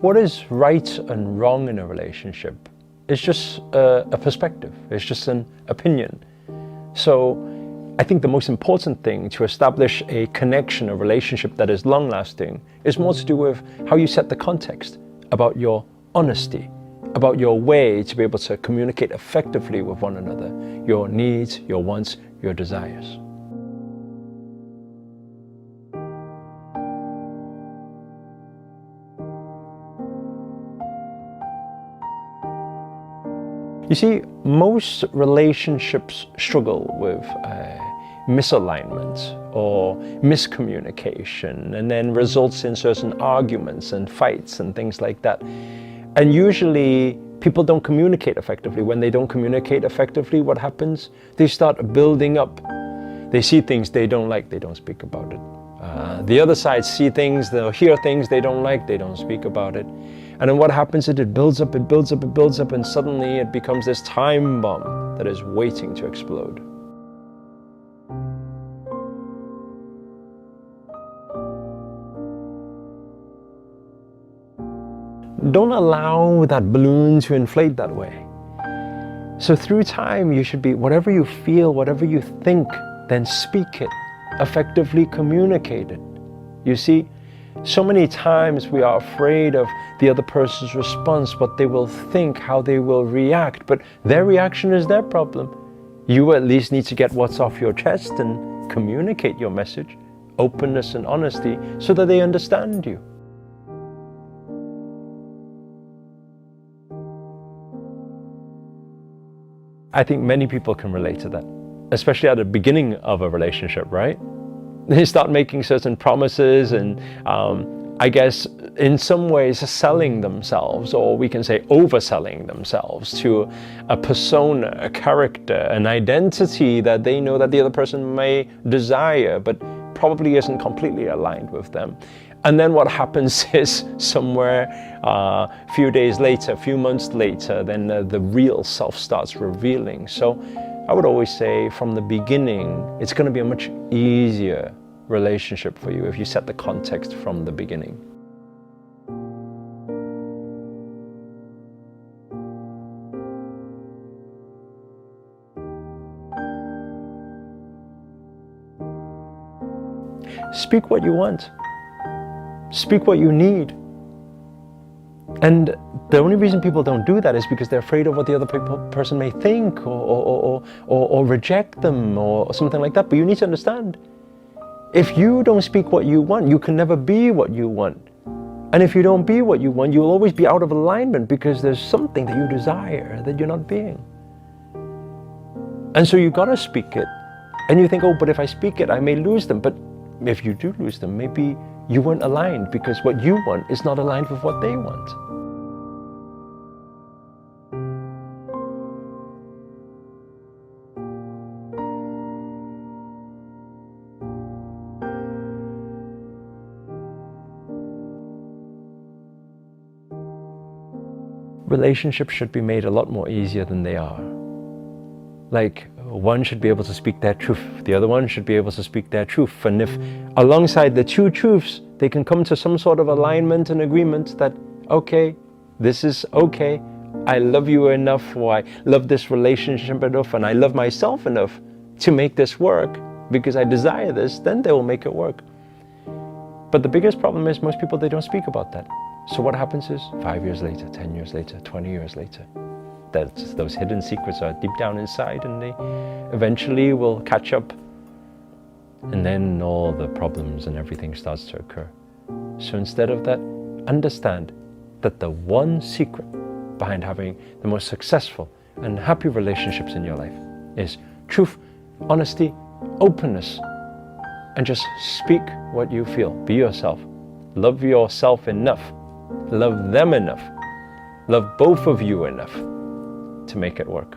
What is right and wrong in a relationship is just a perspective. It's just an opinion. So I think the most important thing to establish a connection, a relationship that is long-lasting, is more to do with how you set the context, about your honesty, about your way to be able to communicate effectively with one another, your needs, your wants, your desires. You see, most relationships struggle with misalignment or miscommunication, and then results in certain arguments and fights and things like that. And usually people don't communicate effectively. When they don't communicate effectively, what happens? They start building up. They see things they don't like, they don't speak about it. The other side see things, they'll hear things they don't like, they don't speak about it. And then what happens is it builds up, it builds up, it builds up, and suddenly it becomes this time bomb that is waiting to explode. Don't allow that balloon to inflate that way. So through time, you should be, whatever you feel, whatever you think, then speak it, effectively communicate it. You see, so many times we are afraid of the other person's response, what they will think, how they will react, but their reaction is their problem. You at least need to get what's off your chest and communicate your message, openness and honesty, so that they understand you. I think many people can relate to that, especially at the beginning of a relationship, right? They start making certain promises and I guess in some ways selling themselves, or we can say overselling themselves to a persona, a character, an identity that they know that the other person may desire, but probably isn't completely aligned with them. And then what happens is somewhere a few days later, a few months later, then the real self starts revealing. So I would always say from the beginning, it's going to be a much easier relationship for you if you set the context from the beginning. Speak what you want. Speak what you need. And the only reason people don't do that is because they're afraid of what the other person may think or reject them or something like that. But you need to understand, if you don't speak what you want, you can never be what you want. And if you don't be what you want, you'll always be out of alignment because there's something that you desire that you're not being. And so you gotta speak it. And you think, oh, but if I speak it, I may lose them. But if you do lose them, maybe you weren't aligned because what you want is not aligned with what they want. Relationships should be made a lot more easier than they are. Like, one should be able to speak their truth, the other one should be able to speak their truth. And if alongside the two truths, they can come to some sort of alignment and agreement that, okay, this is okay, I love you enough, or I love this relationship enough, and I love myself enough to make this work because I desire this, then they will make it work. But the biggest problem is most people, they don't speak about that. So what happens is 5 years later, 10 years later, 20 years later, those hidden secrets are deep down inside and they eventually will catch up. And then all the problems and everything starts to occur. So instead of that, understand that the one secret behind having the most successful and happy relationships in your life is truth, honesty, openness, and just speak what you feel. Be yourself. Love yourself enough. Love them enough. Love both of you enough to make it work.